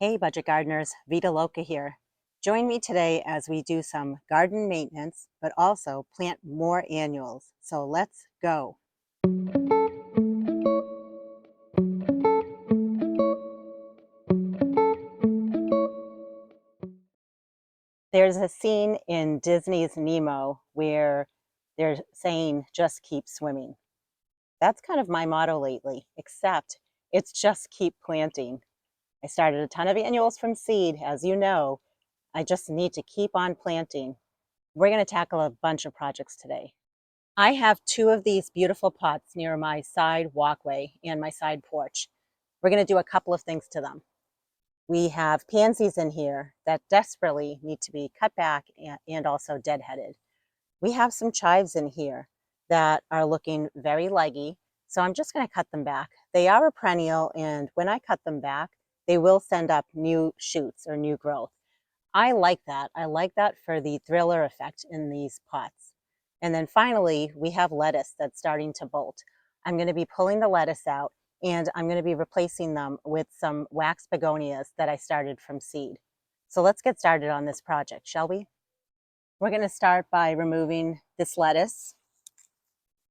Hey budget gardeners, Vita Loca here. Join me today as we do some garden maintenance, but also plant more annuals. So let's go. There's a scene in Disney's Nemo where they're saying, just keep swimming. That's kind of my motto lately, except it's just keep planting. I started a ton of annuals from seed, as you know. I just need to keep on planting. We're going to tackle a bunch of projects today. I have two of these beautiful pots near my side walkway and my side porch. We're going to do a couple of things to them. We have pansies in here that desperately need to be cut back and also deadheaded. We have some chives in here that are looking very leggy, so I'm just going to cut them back. They are a perennial, and when I cut them back, they will send up new shoots or new growth. I like that. I like that for the thriller effect in these pots. And then finally, we have lettuce that's starting to bolt. I'm going to be pulling the lettuce out and I'm going to be replacing them with some wax begonias that I started from seed. So let's get started on this project, shall we? We're going to start by removing this lettuce.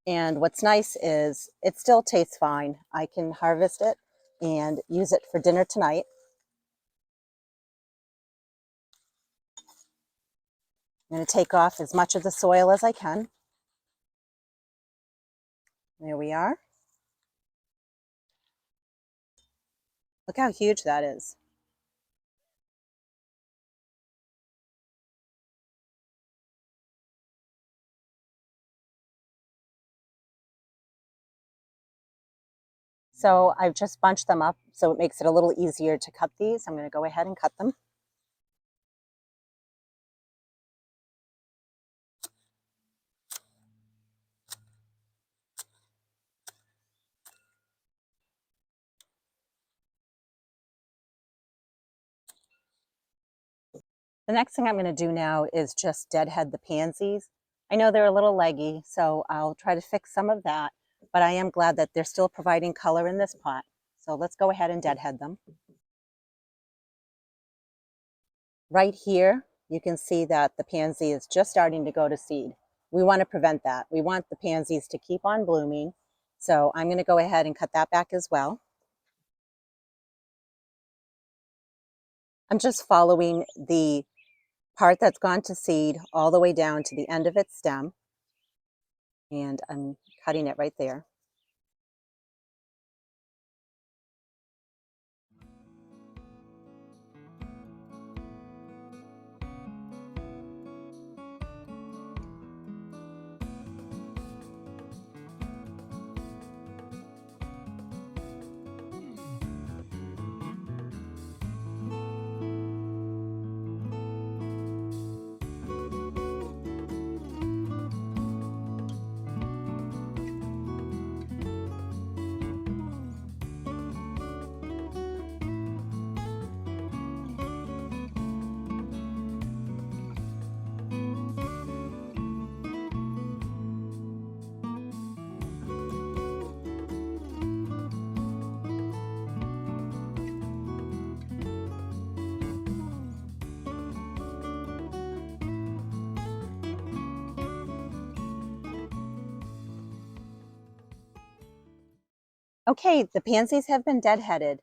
And what's nice is it still tastes fine. I can harvest it and use it for dinner tonight. I'm going to take off as much of the soil as I can. There we are. Look how huge that is. So I've just bunched them up so it makes it a little easier to cut these. I'm going to go ahead and cut them. The next thing I'm going to do now is just deadhead the pansies. I know they're a little leggy, so I'll try to fix some of that, but I am glad that they're still providing color in this pot. So let's go ahead and deadhead them. Right here, you can see that the pansy is just starting to go to seed. We want to prevent that. We want the pansies to keep on blooming. So I'm going to go ahead and cut that back as well. I'm just following the part that's gone to seed all the way down to the end of its stem, and I'm cutting it right there. Okay, the pansies have been deadheaded.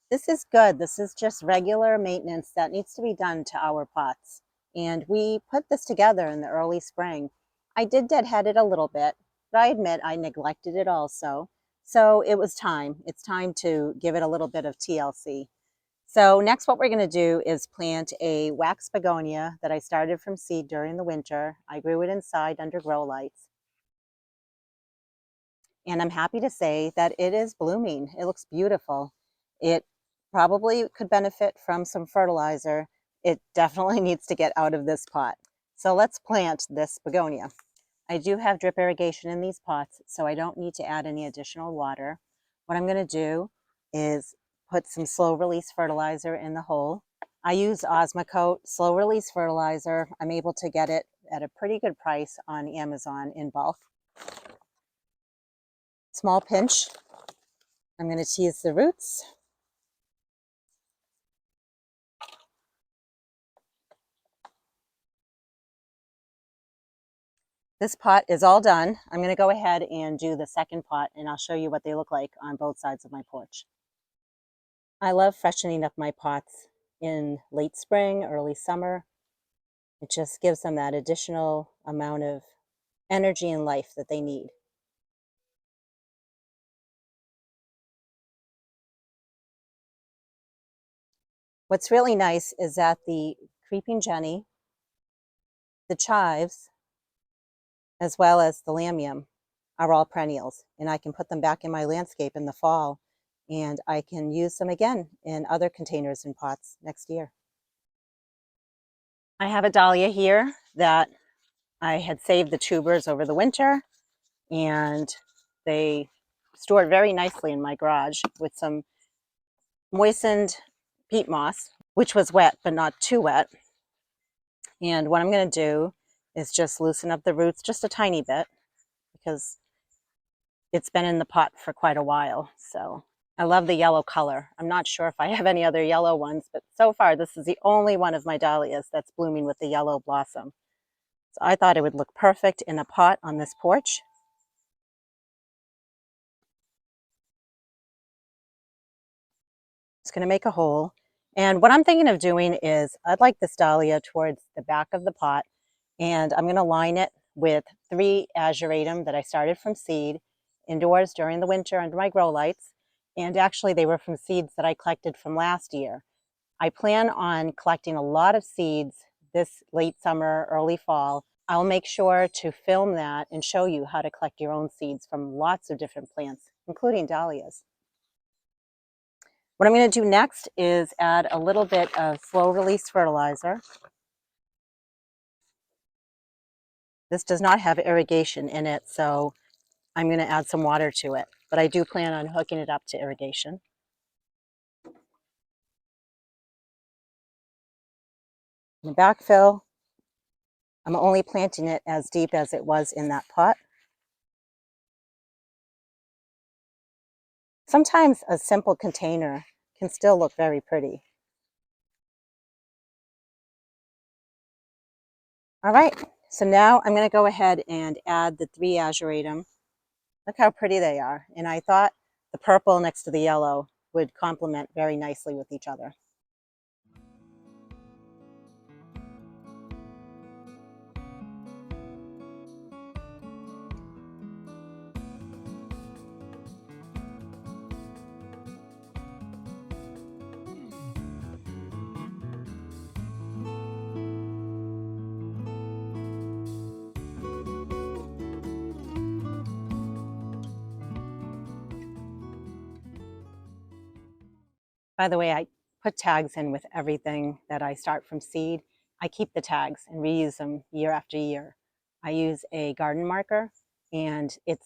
This is good. This is just regular maintenance that needs to be done to our pots. And we put this together in the early spring. I did deadhead it a little bit, but I admit I neglected it also. So it was time. It's time to give it a little bit of TLC. So next what we're going to do is plant a wax begonia that I started from seed during the winter. I grew it inside under grow lights. And I'm happy to say that it is blooming. It looks beautiful. It probably could benefit from some fertilizer. It definitely needs to get out of this pot. So let's plant this begonia. I do have drip irrigation in these pots, so I don't need to add any additional water. What I'm going to do is put some slow release fertilizer in the hole. I use Osmocote slow release fertilizer. I'm able to get it at a pretty good price on Amazon in bulk. Small pinch. I'm going to tease the roots. This pot is all done. I'm going to go ahead and do the second pot, and I'll show you what they look like on both sides of my porch. I love freshening up my pots in late spring, early summer. It just gives them that additional amount of energy and life that they need. What's really nice is that the creeping Jenny, the chives, as well as the Lamium are all perennials, and I can put them back in my landscape in the fall, and I can use them again in other containers and pots next year. I have a dahlia here that I had saved the tubers over the winter, and they stored very nicely in my garage with some moistened peat moss, which was wet but not too wet. And what I'm going to do is just loosen up the roots just a tiny bit because it's been in the pot for quite a while. So I love the yellow color. I'm not sure if I have any other yellow ones, but so far this is the only one of my dahlias that's blooming with the yellow blossom. So I thought it would look perfect in a pot on this porch. Just going to make a hole. And what I'm thinking of doing is I'd like this dahlia towards the back of the pot, and I'm going to line it with 3 Ageratum that I started from seed indoors during the winter under my grow lights. And actually they were from seeds that I collected from last year. I plan on collecting a lot of seeds this late summer, early fall. I'll make sure to film that and show you how to collect your own seeds from lots of different plants, including dahlias. What I'm going to do next is add a little bit of slow release fertilizer. This does not have irrigation in it, so I'm going to add some water to it, but I do plan on hooking it up to irrigation. The backfill, I'm only planting it as deep as it was in that pot. Sometimes a simple container can still look very pretty. All right, so now I'm going to go ahead and add the 3 Ageratum. Look how pretty they are. And I thought the purple next to the yellow would complement very nicely with each other. By the way, I put tags in with everything that I start from seed. I keep the tags and reuse them year after year. I use a garden marker, and it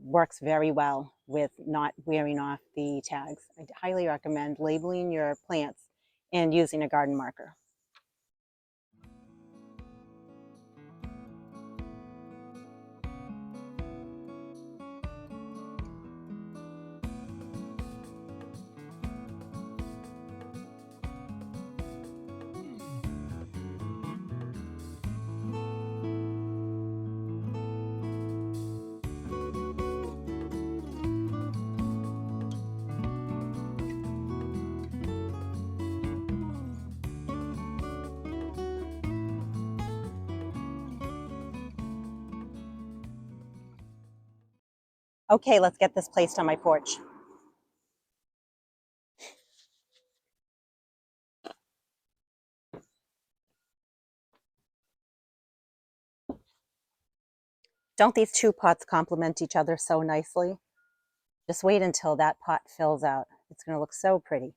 works very well with not wearing off the tags. I highly recommend labeling your plants and using a garden marker. Okay, let's get this placed on my porch. Don't these 2 pots complement each other so nicely? Just wait until that pot fills out. It's going to look so pretty.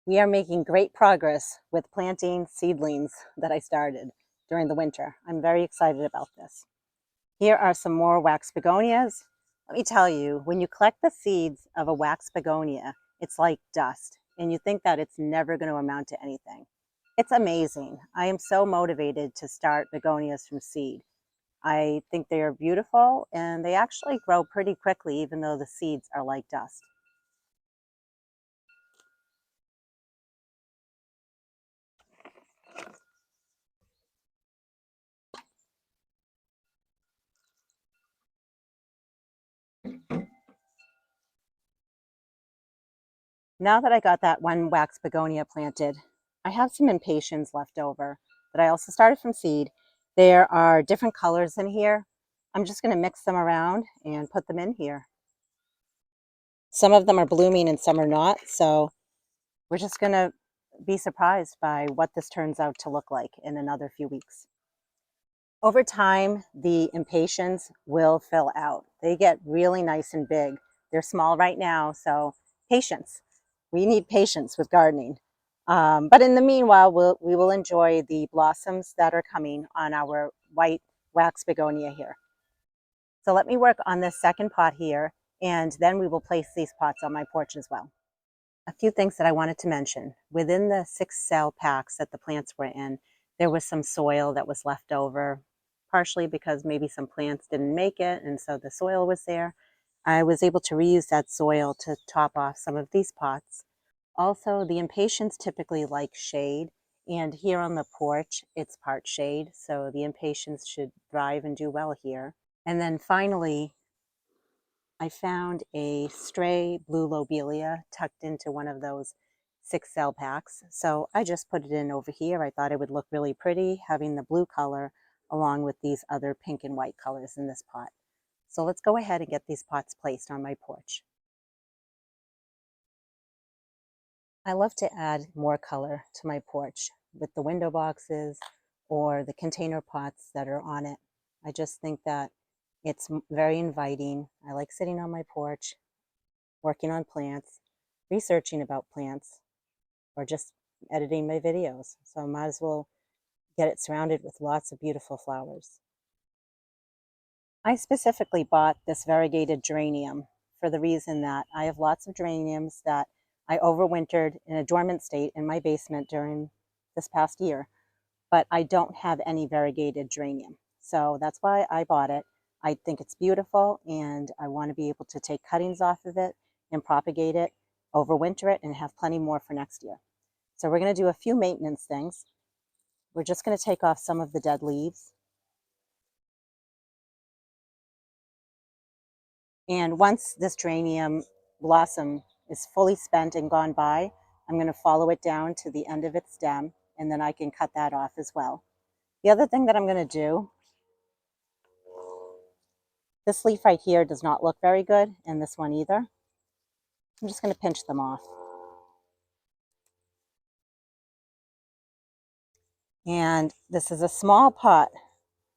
We are making great progress with planting seedlings that I started during the winter. I'm very excited about this. Here are some more wax begonias. Let me tell you, when you collect the seeds of a wax begonia, it's like dust, and you think that it's never going to amount to anything. It's amazing. I am so motivated to start begonias from seed. I think they are beautiful, and they actually grow pretty quickly, even though the seeds are like dust. Now that I got that one wax begonia planted, I have some Impatiens left over that I also started from seed. There are different colors in here. I'm just going to mix them around and put them in here. Some of them are blooming and some are not, so we're just going to be surprised by what this turns out to look like in another few weeks. Over time, the Impatiens will fill out. They get really nice and big. They're small right now, so patience. We need patience with gardening. But in the meanwhile, we will enjoy the blossoms that are coming on our white wax begonia here. So let me work on this second pot here, and then we will place these pots on my porch as well. A few things that I wanted to mention. Within the 6 cell packs that the plants were in, there was some soil that was left over, partially because maybe some plants didn't make it, and so the soil was there. I was able to reuse that soil to top off some of these pots. Also, the Impatiens typically like shade, and here on the porch, it's part shade, so the Impatiens should thrive and do well here. And then finally, I found a stray blue lobelia tucked into one of those 6 cell packs. So I just put it in over here. I thought it would look really pretty having the blue color along with these other pink and white colors in this pot. So let's go ahead and get these pots placed on my porch. I love to add more color to my porch with the window boxes or the container pots that are on it. I just think that it's very inviting. I like sitting on my porch, working on plants, researching about plants, or just editing my videos. So I might as well get it surrounded with lots of beautiful flowers. I specifically bought this variegated geranium for the reason that I have lots of geraniums that I overwintered in a dormant state in my basement during this past year, but I don't have any variegated geranium. So that's why I bought it. I think it's beautiful and I want to be able to take cuttings off of it and propagate it, overwinter it, and have plenty more for next year. So we're going to do a few maintenance things. We're just going to take off some of the dead leaves. And once this geranium blossom is fully spent and gone by, I'm going to follow it down to the end of its stem, and then I can cut that off as well. The other thing that I'm going to do, this leaf right here does not look very good, and this one either. I'm just going to pinch them off. And this is a small pot,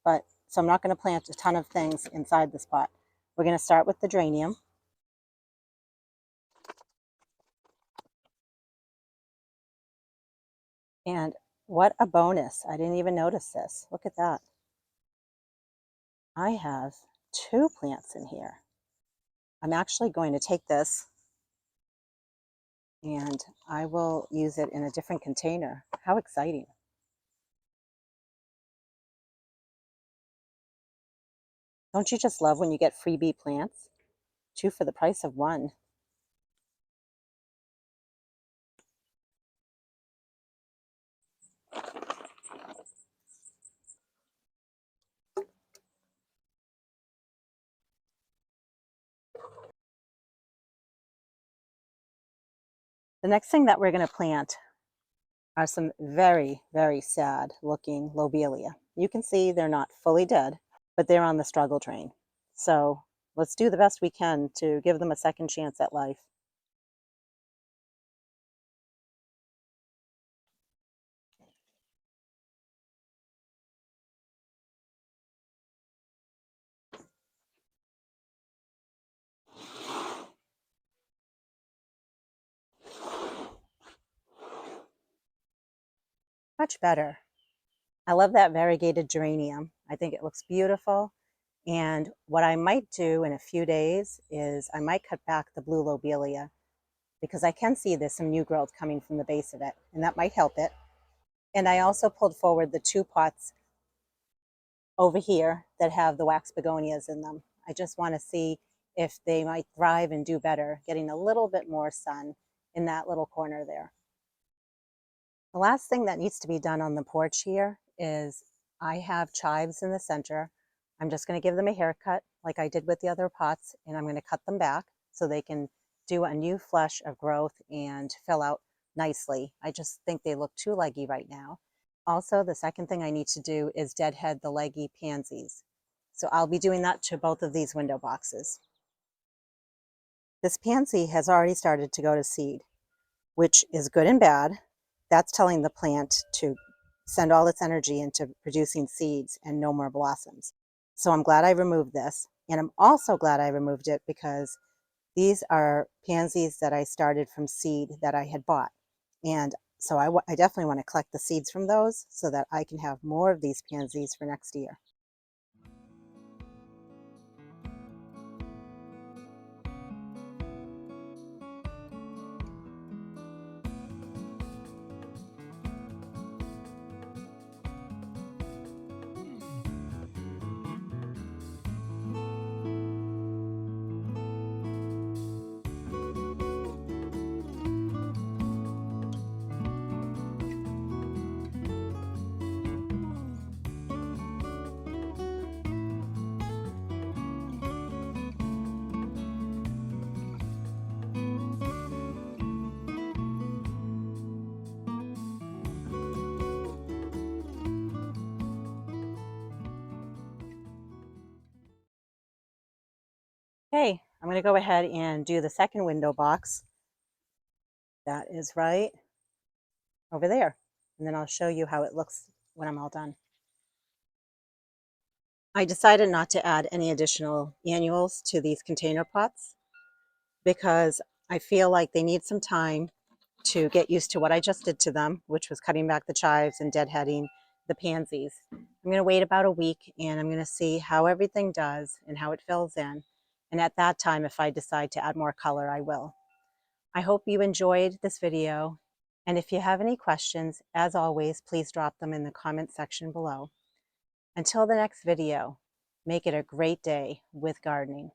but so I'm not going to plant a ton of things inside this pot. We're going to start with the geranium. And what a bonus. I didn't even notice this. Look at that. I have 2 plants in here. I'm actually going to take this and I will use it in a different container. How exciting. Don't you just love when you get freebie plants? 2 for the price of 1. The next thing that we're going to plant are some very, very sad looking lobelia. You can see they're not fully dead, but they're on the struggle train. So let's do the best we can to give them a second chance at life. Much better. I love that variegated geranium. I think it looks beautiful. And what I might do in a few days is I might cut back the blue lobelia because I can see there's some new growth coming from the base of it, and that might help it. And I also pulled forward the 2 pots over here that have the wax begonias in them. I just want to see if they might thrive and do better, getting a little bit more sun in that little corner there. The last thing that needs to be done on the porch here is I have chives in the center. I'm just going to give them a haircut like I did with the other pots, and I'm going to cut them back so they can do a new flush of growth and fill out nicely. I just think they look too leggy right now. Also, the second thing I need to do is deadhead the leggy pansies. So I'll be doing that to both of these window boxes. This pansy has already started to go to seed, which is good and bad. That's telling the plant to send all its energy into producing seeds and no more blossoms. So I'm glad I removed this. And I'm also glad I removed it because these are pansies that I started from seed that I had bought. And so I definitely want to collect the seeds from those so that I can have more of these pansies for next year. Okay, I'm going to go ahead and do the second window box. That is right over there. And then I'll show you how it looks when I'm all done. I decided not to add any additional annuals to these container pots because I feel like they need some time to get used to what I just did to them, which was cutting back the chives and deadheading the pansies. I'm going to wait about a week and I'm going to see how everything does and how it fills in. And at that time, if I decide to add more color, I will. I hope you enjoyed this video. And if you have any questions, as always, please drop them in the comment section below. Until the next video, make it a great day with gardening.